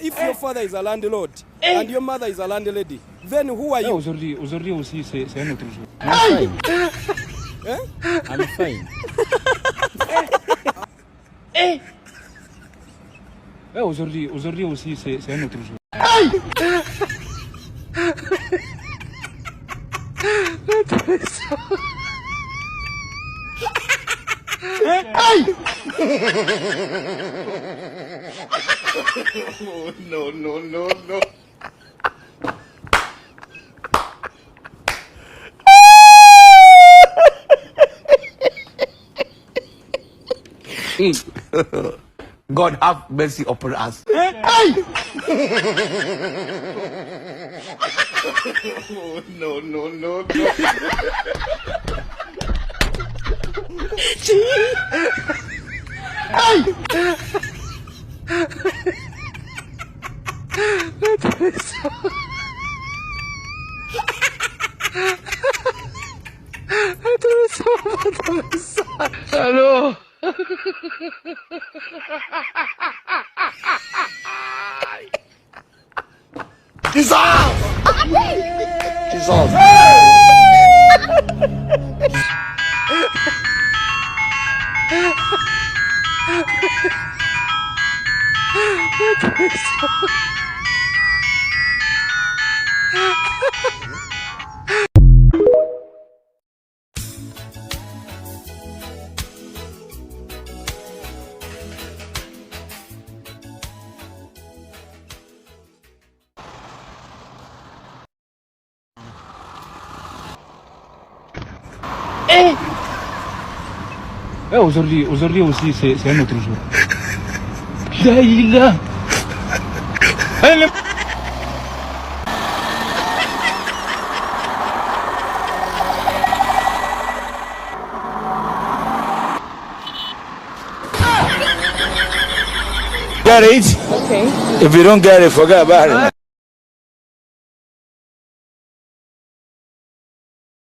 If your father is a landlord and your mother is a landlady, then who are you? Aujourd'hui aussi, c'est un autre jour. I'm fine. I'm fine. Aujourd'hui aussi, c'est un autre jour. Oh, no. God have mercy upon us. Oh, no. Allô? Dissolve! Aujourd'hui aussi, c'est un autre jour. Daïla. Get it? Okay. If you don't get it, forget about it.